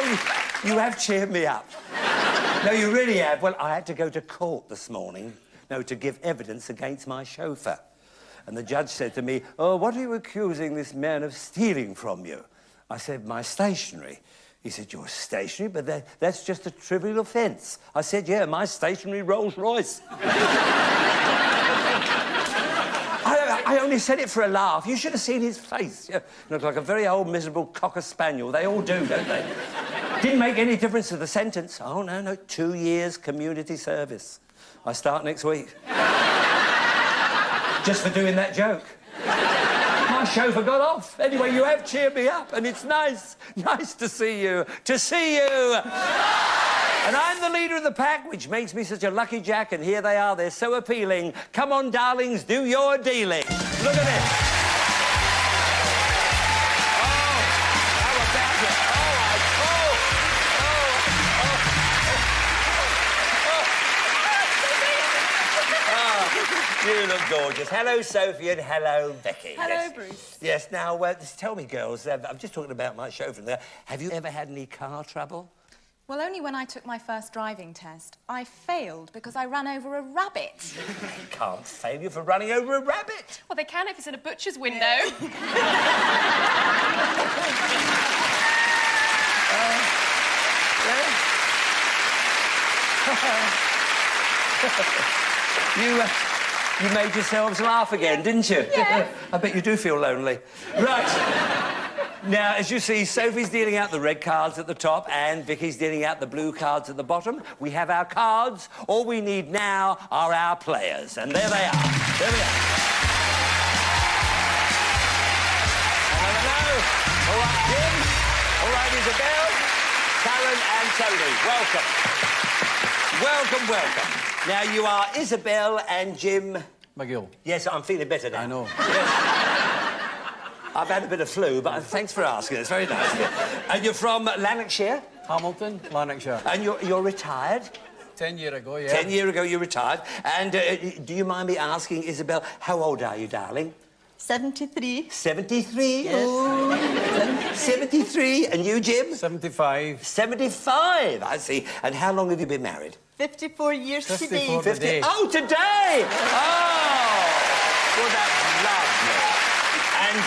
Oh, you have cheered me up. No, you really have. Well, I had to go to court this morning, to give evidence against my chauffeur. And the judge said to me, "Oh, what are you accusing this man of stealing from you?" I said, "My stationery." He said, "Your stationery? But that's just a trivial offence." I said, "Yeah, my stationery Rolls Royce." I only said it for a laugh. You should have seen his face. Yeah, looked like a very old, miserable cocker spaniel. They all do, don't they? Didn't make any difference to the sentence. Oh, no, 2 years community service. I start next week. Just for doing that joke. My chauffeur got off. Anyway, you have cheered me up, and it's nice to see you. And I'm the leader of the pack, which makes me such a lucky jack, and here they are. They're so appealing. Come on, darlings, do your dealing. Look at this. Oh, how about it? You look gorgeous. Hello, Sophie, and hello, Becky. Hello, yes. Bruce. Yes, now, just tell me, girls, I'm just talking about my chauffeur there. Have you ever had any car trouble? Well, only when I took my first driving test. I failed because I ran over a rabbit. You can't fail you for running over a rabbit. Well, they can if it's in a butcher's window. You made yourselves laugh again, didn't you? Yeah. I bet you do feel lonely. Right. Now, as you see, Sophie's dealing out the red cards at the top and Vicky's dealing out the blue cards at the bottom. We have our cards. All we need now are our players. And there they are. There they are. Hello. All right, Jim. All right, Isabel. Caren and Tony. Welcome. Welcome. Now, you are Isabel and Jim... McGill. Yes, I'm feeling better now. I know. Yes. I've had a bit of flu, but thanks for asking. It's very nice. And you're from Lanarkshire? Hamilton, Lanarkshire. And you're retired? 10 years ago, yeah. 10 years ago, you retired. And do you mind me asking, Isabel, how old are you, darling? 73. 73? Yes. Ooh. 73. And you, Jim? 75. 75, I see. And how long have you been married? 54 years 54 today. today. Oh, today! Oh! Well, that's lovely. And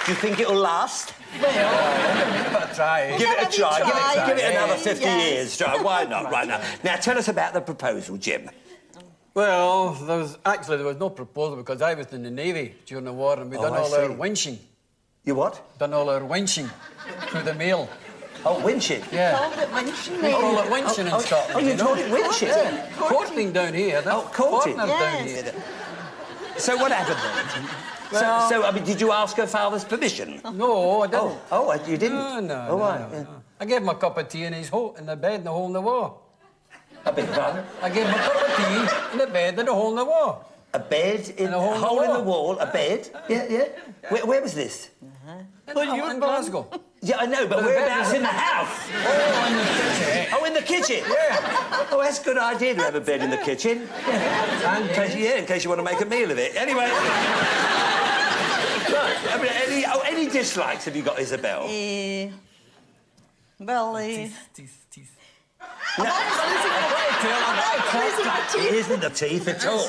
do you think it'll last? Well, give it a try. Give it a try. Give it another 50 Yes. years. Try. Why not? Right now. Now, tell us about the proposal, Jim. Well, there was no proposal because I was in the Navy during the war and we done all our winching. You what? Done all our winching through the mail. Oh, winching? Yeah. Called it winching. We call it winching in Scotland. Oh, you called it winching? Yeah. Courting down here. Oh, courting. Partners down here. So what happened then? Well, so, I mean, did you ask her father's permission? No, I didn't. Oh, you didn't? No. Oh, right. No. I gave him a cup of tea in the bed in the hole in the wall. I beg your pardon? I gave him a cup of tea in the bed in the hole in the wall. A bed in a hole in the wall? A bed? Yeah. Where was this? In Glasgow. Yeah, I know, but whereabouts in the house? Oh, in the kitchen. Oh, in the kitchen? Yeah. Oh, that's a good idea to have a bed in the kitchen. In case you want to make a meal of it. Anyway. Right. I mean, any dislikes have you got, Isabel? Teeth. No. Losing my teeth. It isn't the teeth at all.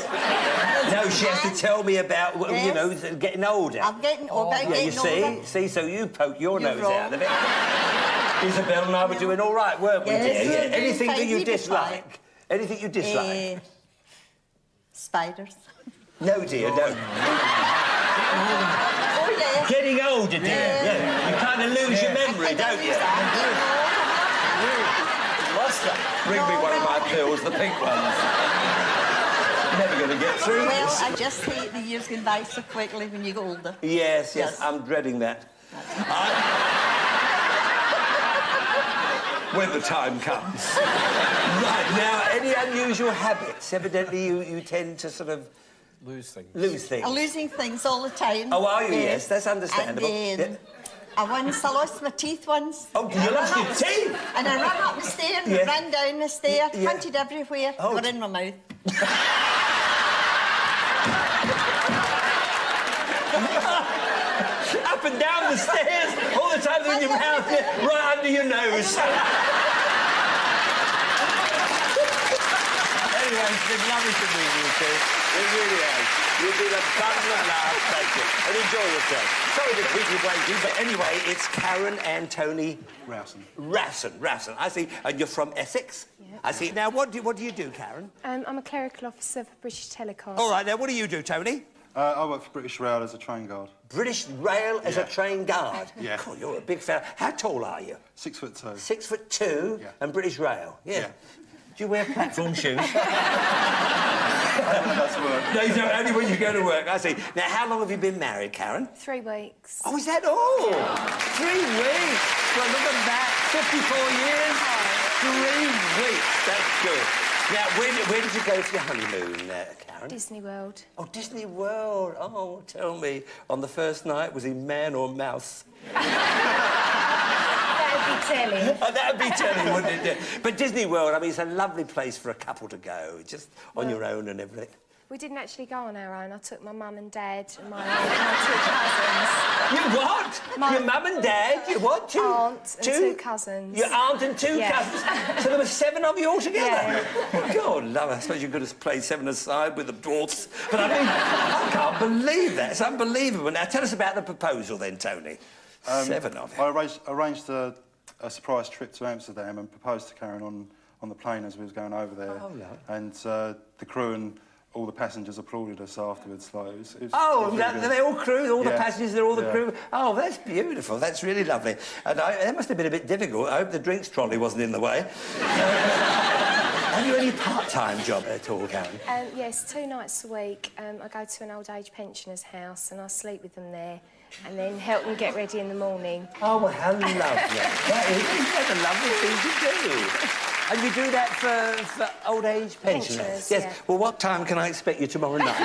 No, she has to tell me about, you know, getting older. I'm getting older. Yeah, you see? So you poke your nose out of it. Isabel and I were doing all right, weren't we, Yes, dear? we were doing Anything that fine. you We did dislike? Anything you dislike? Spiders. No, dear, no. Oh, yes. Getting older, dear. Yeah. You kind of lose your memory, don't you? Bring me one of my pills, the pink ones. Never going to get through Well, this. I just hate the years going by so quickly when you get older. Yes, I'm dreading that. When the time comes. Right, now, any unusual habits? Evidently, you tend to sort of... Lose things. Lose things. I'm losing things all the time. Oh, are you? Yes, that's understandable. And I lost my teeth once. Oh, you lost your teeth? And I ran up the stair and ran down the stair, hunted everywhere, got in my mouth. Up and down the stairs, all the the time in your mouth, right under your nose. Anyway, it's been lovely to meet you two. It really has. You've been a bundle of laughs, thank you. And enjoy yourself. Sorry to keep you waiting, but anyway, it's Caren and Tony... Rowson. I see. And you're from Essex? Yeah. I see. Now, what do you do, Caren? I'm a clerical officer for British Telecom. All right, now, what do you do, Tony? I work for British Rail as a train guard. British Rail as a train guard? Yeah. God, you're a big fella. How tall are you? 6'2". 6'2", Yeah. and British Rail? Yeah. Do you wear platform shoes? That's work. No, you don't. Only when you go to work, I see. Now, how long have you been married, Caren? 3 weeks. Oh, is that all? 3 weeks? Well, look at that. 54 years. 3 weeks. That's good. Now, where did you go for your honeymoon, Caren? Disney World. Oh, Disney World. Oh, tell me. On the first night, was he man or mouse? That'd be telling. Oh, that'd be telling, wouldn't it? But Disney World, I mean, it's a lovely place for a couple to go, just on your own and everything. We didn't actually go on our own. I took my mum and dad and my 2 cousins. You what? Your mum and dad? You what? Aunt and 2 cousins. Your aunt and 2 Yeah. cousins? So there were 7 of you all together? Yeah. God, love, I suppose you could have played 7 aside with the dwarfs. But I mean, I can't believe that. It's unbelievable. Now, tell us about the proposal then, Tony. 7 of you. I arranged a surprise trip to Amsterdam and proposed to Caren on the plane as we was going over there. Oh, no. And the crew and all the passengers applauded us afterwards. Like, it was Oh, really they all crew, all the Yeah. passengers, they're all the Yeah. crew. Oh, that's beautiful. That's really lovely. And that must have been a bit difficult. I hope the drinks trolley wasn't in the way. Have you any part-time job at all, Caren? Yes, 2 nights a week. I go to an old age pensioner's house and I sleep with them there and then help them get ready in the morning. Oh, well, how lovely. That's a lovely thing to do. And you do that for old age pensioners? Yes. Yeah. Well, what time can I expect you tomorrow night?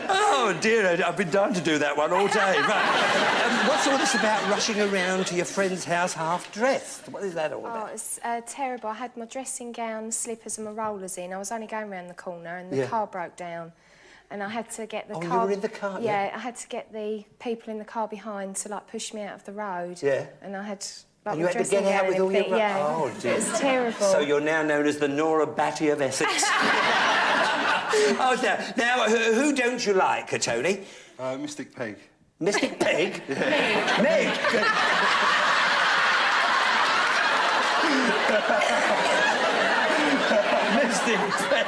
Oh, dear, I've been dying to do that one all day. Right. What's all this about rushing around to your friend's house half-dressed? What is that all about? Oh, it's terrible. I had my dressing gown, slippers and my rollers in. I was only going round the corner and the car broke down. And I had to get the car... Oh, you were in the car? Yeah, I had to get the people in the car behind to, like, push me out of the road. Yeah. And I had... Like, And you had to get out with all your... Yeah. Oh, dear. It was terrible. So you're now known as the Nora Batty of Essex. Oh, now, who don't you like, Tony? Mystic Peg. Mystic Peg? Meg? Mystic Peg.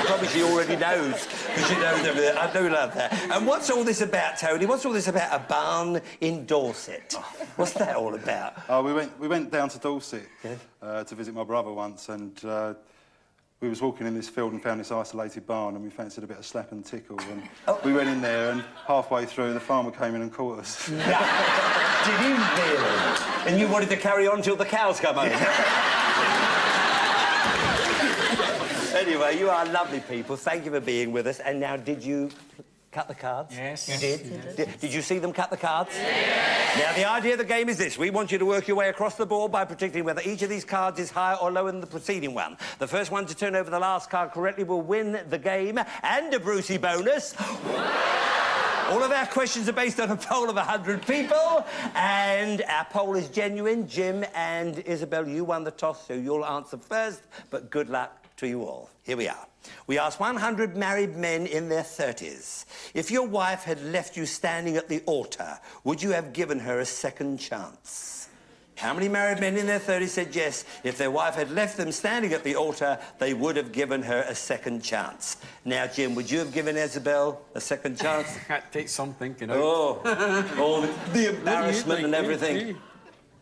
Probably she already knows, because she knows everything. I do love that. And what's all this about, Tony? What's all this about a barn in Dorset? What's that all about? We went down to Dorset to visit my brother once, and we was walking in this field and found this isolated barn, and we fancied a bit of slap and tickle, and we went in there, and halfway through, the farmer came in and caught us. Did he really? And you wanted to carry on till the cows come home? Anyway, you are lovely people. Thank you for being with us. And now, did you cut the cards? Yes. You did? Did you see them cut the cards? Yes. Now, the idea of the game is this. We want you to work your way across the board by predicting whether each of these cards is higher or lower than the preceding one. The first one to turn over the last card correctly will win the game and a Brucey bonus. All of our questions are based on a poll of 100 people, and our poll is genuine. Jim and Isabel, you won the toss, so you'll answer first, but good luck to you all. Here we are. We asked 100 married men in their 30s. If your wife had left you standing at the altar, would you have given her a second chance? How many married men in their 30s said yes? If their wife had left them standing at the altar, they would have given her a second chance. Now, Jim, would you have given Isabel a second chance? That takes some thinking out. Oh, all the embarrassment and everything.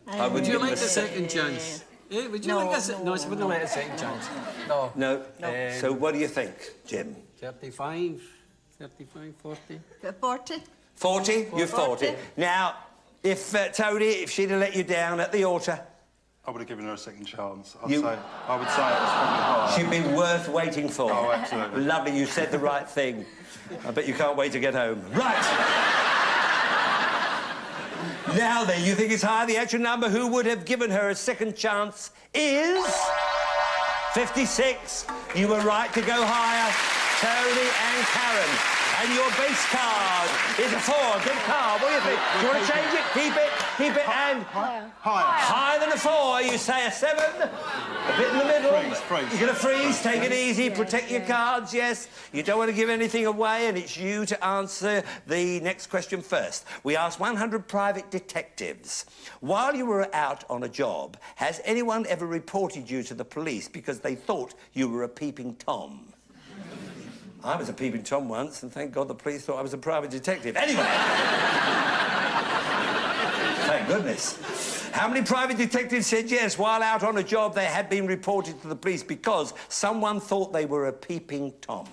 Would you like a second chance? Yeah, would you like a second? No, she wouldn't like a second chance. No. No. So what do you think, Jim? 35, 40. 40. 40? You're 40. Now, if Tony, if she'd have let you down at the altar, I would have given her a second chance. I would say it was probably hard. she'd be worth waiting for. Oh, absolutely. Lovely, you said the right thing. I bet you can't wait to get home. Right. Now then, you think it's higher? The actual number who would have given her a second chance is 56. You were right to go higher, Tony and Caren. And your base card is a 4. Good card. What do you think? Do you want to change it? Keep it, and... Higher. Higher than a 4. You say a 7. A bit in the middle. Freeze. You're going to freeze. Take it easy. Protect your cards, yes. You don't want to give anything away, and it's you to answer the next question first. We asked 100 private detectives. While you were out on a job, has anyone ever reported you to the police because they thought you were a peeping Tom? I was a peeping Tom once, and thank God the police thought I was a private detective. Anyway! Thank goodness. How many private detectives said yes, while out on a job they had been reported to the police because someone thought they were a peeping Tom?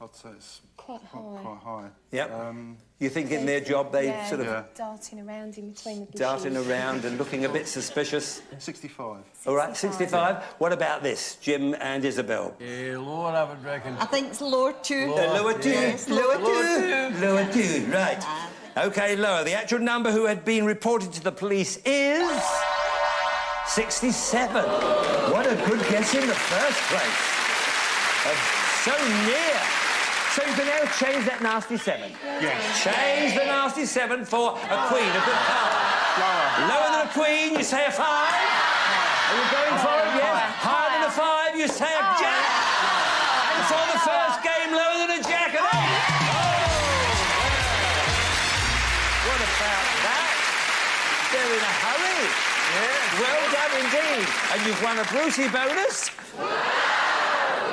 I'd say it's Quite high. Yep. You think in their job they sort of... darting around in between the bushes. Darting around and looking a bit suspicious. 65. All right, 65. What about this, Jim and Isabel? Lower, I would reckon. I think it's lower 2. Lower 2. Yes, Lower 2. Lower 2, right. OK, lower. The actual number who had been reported to the police is... 67. What a good guess in the first place. So near. So you can now change that nasty 7. Yes. Change the nasty 7 for a queen, a good card. Lower than a queen, you say a 5. Are you going for it? Yes. Higher than a 5, you say a jack. And for the first game, lower than a jack, an 8. Oh! What about that? They're in a hurry. Yeah. Well done indeed. And you've won a Brucey bonus.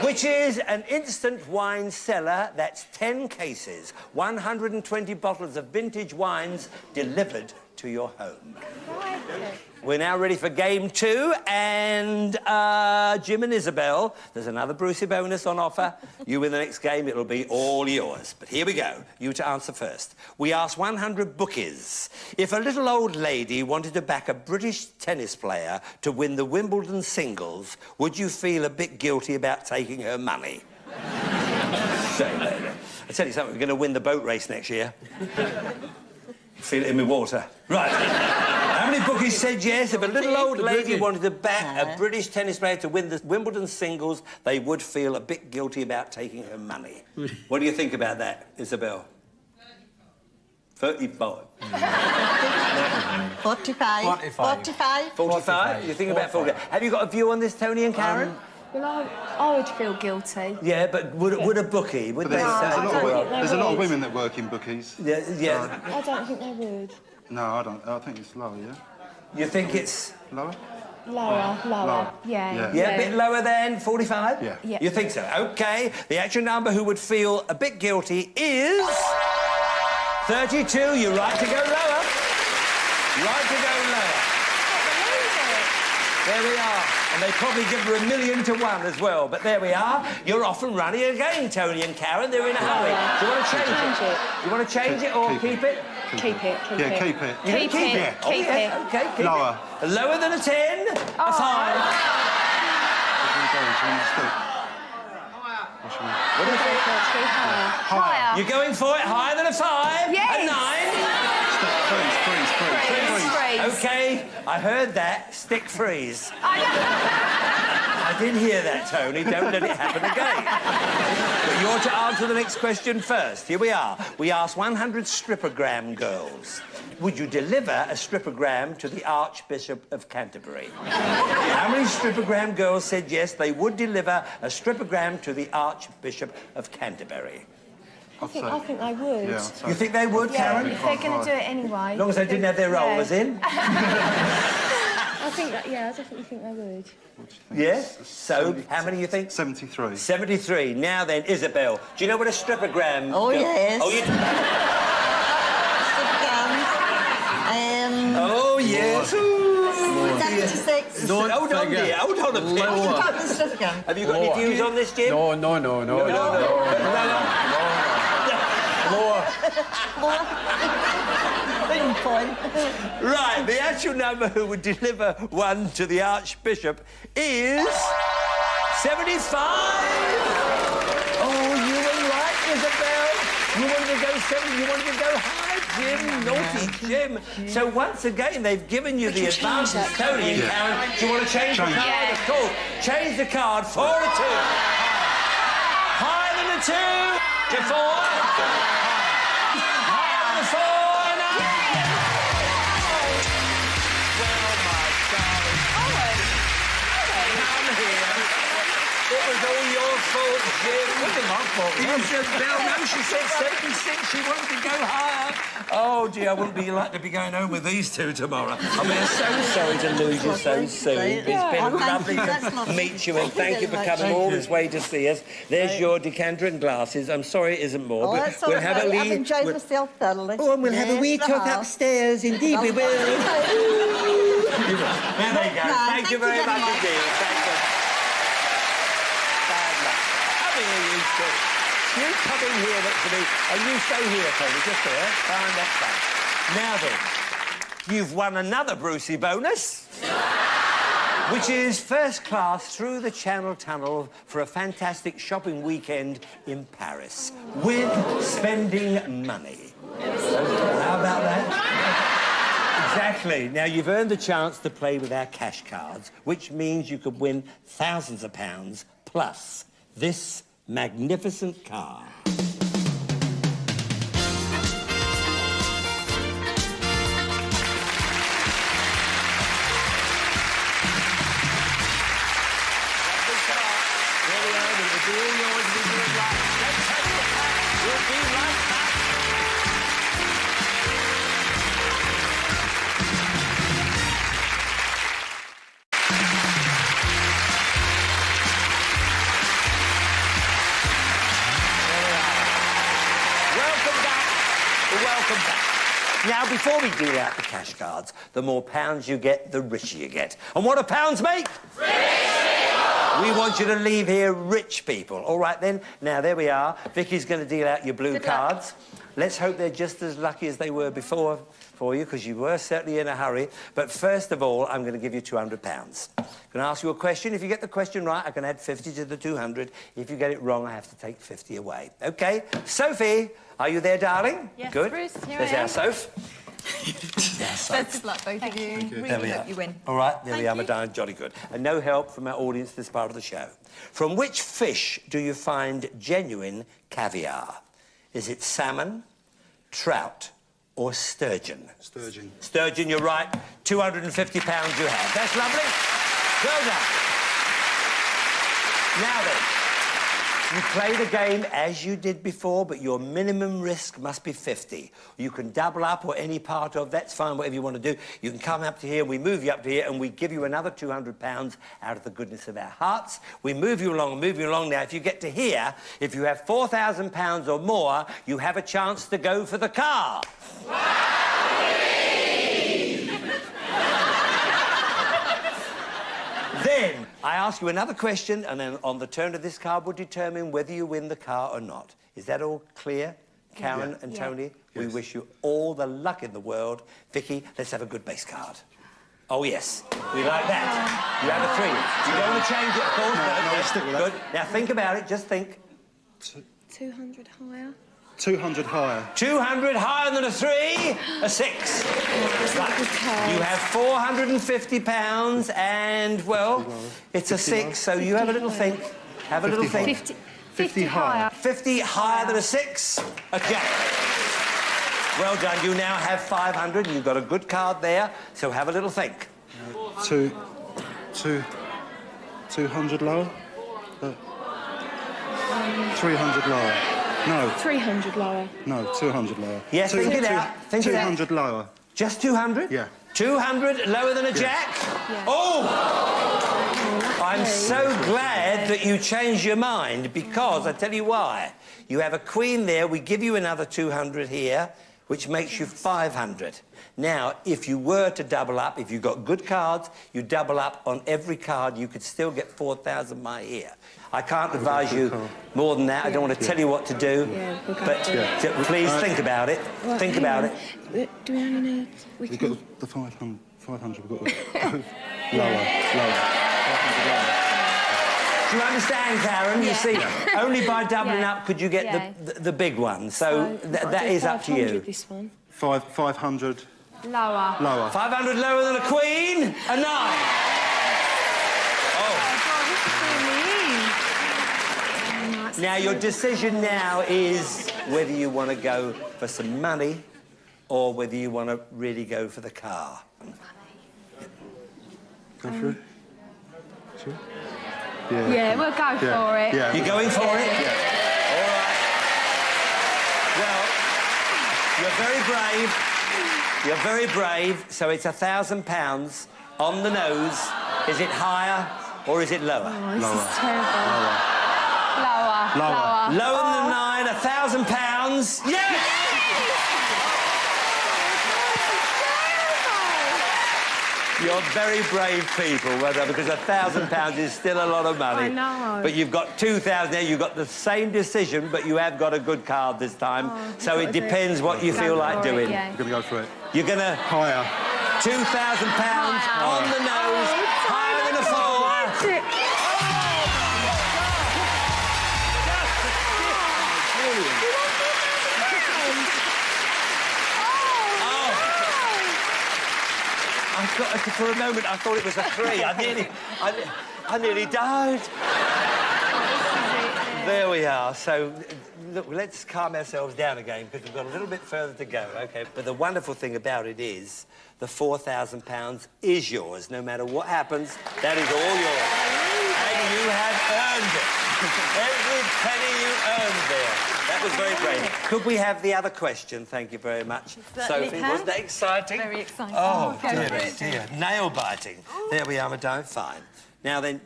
Which is an instant wine cellar that's 10 cases, 120 bottles of vintage wines delivered to your home. We're now ready for game 2, and Jim and Isabel, there's another Brucey bonus on offer. You win the next game, it'll be all yours. But here we go, you to answer first. We asked 100 bookies. If a little old lady wanted to back a British tennis player to win the Wimbledon singles, would you feel a bit guilty about taking her money? I tell you something, we're going to win the boat race next year. Feel it in my water. Right. How many bookies said yes? If a little old lady wanted to back a British tennis player to win the Wimbledon singles, they would feel a bit guilty about taking her money. What do you think about that, Isabel? 35. 45. 45. 45? You think about 40. Have you got a view on this, Tony and Caren? Well, I would feel guilty. Yeah, but would a bookie? Would they say? There's a lot of women that work in bookies. Yeah. I don't think they would. No, I don't. I think it's lower, yeah? You think it's... Lower? Lower. Yeah, a bit lower than 45? Yeah. You think so? OK. The actual number who would feel a bit guilty is... 32. You're right to go lower. Right to go lower. There we are. And they probably give her $1 million to 1 as well. But there we are. You're off and running again, Tony and Caren. They're in a hurry. Do you want to change it? Do you want to change it or keep it? Keep it. Yeah, keep it. Keep it. Keep it. OK, keep Lower. it. Lower than a 10, a 5. What do you think? Higher. You're going for it higher than a 5? Yes. A 9? Freeze. OK, I heard that. Stick freeze. I didn't hear that, Tony. Don't let it happen again. But you're to answer the next question first. Here we are. We asked 100 strippogram girls. Would you deliver a strippogram to the Archbishop of Canterbury? How many strippogram girls said yes, they would deliver a strippogram to the Archbishop of Canterbury? I think they would. Yeah, you think they would, Yeah, Caren? if they're going to do it anyway. As long as they didn't have their rollers in. I definitely think they would. Yes? So, how many do you think? 73. 73. Now then, Isabel, do you know what a strippogram... Oh, yes. Oh, you... Oh, yes. 76. Don't hold on, dear. Hold on a bit. Have you got any views on this, Jim? No. Right, the actual number who would deliver one to the Archbishop is... 75! Oh, you were right, Isabel. You wanted to go 7, you wanted to go high, Jim. Naughty mighty Jim. So once again, they've given you the advantage, Tony and Caren. Do you want to change the card? Of course. Change the card. 4 to 2. Higher than a 2 to 4. Higher than a 4 and up. Well, my darling. Come here. It was all your fault, Jim. It wasn't my fault. Isabel, no, she said 76. She wanted to go higher. Oh, gee, I wouldn't be like to be going home with these two tomorrow. I mean, I'm so sorry to lose you so soon. It's been lovely to meet you, and thank you for coming all this way to see us. There's your decanter and glasses. I'm sorry it isn't more, but we'll have a wee... I've enjoyed myself thoroughly. Oh, and we'll have a wee talk upstairs. Indeed, we will. There they go. Thank you very much indeed. Thank you. You come in here next to me, and you stay here, Tony, just there. Fine, that's fine. Now then, you've won another Brucey bonus, which is first class through the Channel Tunnel for a fantastic shopping weekend in Paris with spending money. How about that? Exactly. Now, you've earned the chance to play with our cash cards, which means you could win thousands of pounds plus this magnificent car. Now, before we deal out the cash cards, the more pounds you get, the richer you get. And what do pounds make? Rich people! We want you to leave here rich people. All right, then. Now, there we are. Vicky's going to deal out your blue cards. Let's hope they're just as lucky as they were before for you, because you were certainly in a hurry. But first of all, I'm going to give you £200. I'm going to ask you a question. If you get the question right, I can add 50 to the 200. If you get it wrong, I have to take 50 away. OK? Sophie, are you there, darling? Yes, good. Bruce, here There's I am. our Soph. Best of luck, both of you. Really There we hope are. you win. All right, there we are, Thank you. Madame. Jolly good. And no help from our audience this part of the show. From which fish do you find genuine caviar? Is it salmon, trout, or sturgeon? Sturgeon. Sturgeon, you're right. £250 you have. That's lovely. Well done. Now then, you play the game as you did before, but your minimum risk must be 50. You can double up or any part of, that's fine, whatever you want to do. You can come up to here, we move you up to here, and we give you another £200 out of the goodness of our hearts. We move you along, move you along. Now, if you get to here, if you have £4,000 or more, you have a chance to go for the car. Then, I ask you another question, and then on the turn of this card will determine whether you win the car or not. Is that all clear? Caren and Tony, we wish you all the luck in the world. Vicky, let's have a good base card. Oh, yes. We like that. You have a 3. You don't want to change it, of course. No, I'll stick with that. Good. Now, think about it. Just think. 200 higher. 200 higher. 200 higher than a 3, a 6. Right. You have £450 and, well, it's a 6, so you have a little think. Have a little think. 50 higher. 50 higher than a 6, a jack. Well done. You now have 500. You've got a good card there, so have a little think. 200 lower? 300 lower. No. 300 lower. No, 200 lower. Yes, think it out. Think it out. 200 lower. Just 200? Yeah. 200 lower than a jack? Yeah. Oh! I'm so glad that you changed your mind, because I tell you why. You have a queen there. We give you another 200 here, which makes you 500. Now, if you were to double up, if you got good cards, you double up on every card, you could still get 4,000 my ear. I can't advise you more than that. I don't want to tell you what to do, but please think about it. Well, think about it. Do we only need... We've got the 500. We've got to go lower. Do you understand, Caren? You see, only by doubling up could you get the big one. So that is up to you. This one. 500. Lower. Lower. 500 lower than a queen. A 9. Now, your decision now is whether you want to go for some money or whether you want to really go for the car. Go for it? Sure? Yeah, we'll go for it. Yeah. You're going for it? Yeah. All right. Well, you're very brave. You're very brave, so it's £1,000 on the nose. Is it higher or is it lower? Oh, this Lower. is terrible. Lower. Lower. Lower than the 9, £1,000. Yes! You're very brave people, well done, because £1,000 is still a lot of money. I know. But you've got 2,000 there. You've got the same decision, but you have got a good card this time. So it depends what you feel like doing. Yeah. I'm going to go for it. You're going to... Higher. £2,000 on the nose, higher than a 4. For a moment, I thought it was a 3. I nearly died. There we are. So, look, let's calm ourselves down again because we've got a little bit further to go, OK? But the wonderful thing about it is the £4,000 is yours. No matter what happens, that is all yours. And you have earned it. Every penny you earned there. That was very brave. Could we have the other question? Thank you very much. Sophie, wasn't that exciting? Very exciting. Oh, Go dear, for it. dear. Nail biting. There we are, Madame. Fine. Now then,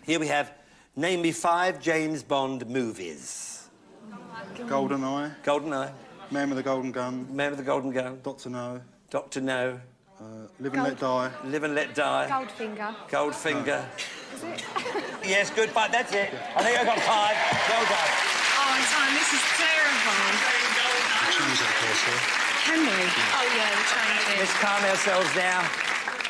here we have, name me 5 James Bond movies. GoldenEye. GoldenEye. Man with the Golden Gun. Man with the Golden Gun. Dr. No. Dr. No. Live and Let Die. Live and Let Die. Goldfinger. Goldfinger. Is it? Yes, good, but that's it. I think I got 5. Well done. Oh, Tom, this is terrible. Can we? Oh, yeah, we'll change it. Let's calm ourselves now.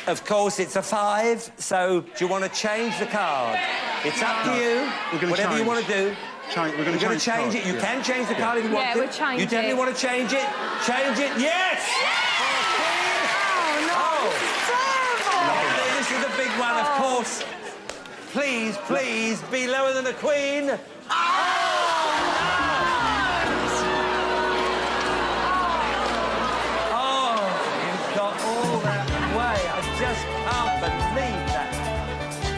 Of course, it's a 5, so do you want to change the card? It's up to you. We're gonna Whatever you change. want to do. We're going to change it. You can change the card if you want to. we'll change You definitely it. want to change it. Change it. Yes! Oh, this is a big one, of course. Please, please, be lower than a queen. Oh, you've got all that way. I just can't believe that.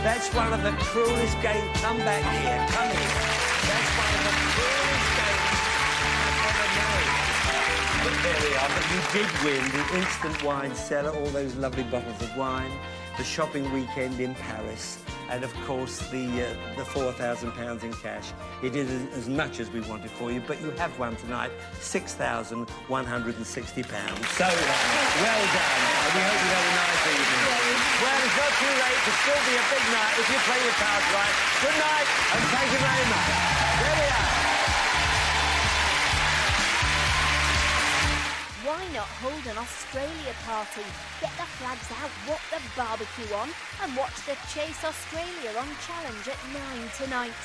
That's one of the cruelest games. Come back here. Come here. That's one of the cruelest games I've ever known. But there we are. But you did win the instant wine cellar, all those lovely bottles of wine, the shopping weekend in Paris, and of course the £4,000 in cash. It is as much as we wanted for you, but you have won tonight £6,160. So well done. We hope you had a nice evening. Well, it's not too late to still be a big night if you play your cards right. Good night, and thank you very much. There we are. Why not hold an Australia party? Get the flags out, whop the barbecue on, and watch the Chase Australia on Challenge at 9 tonight.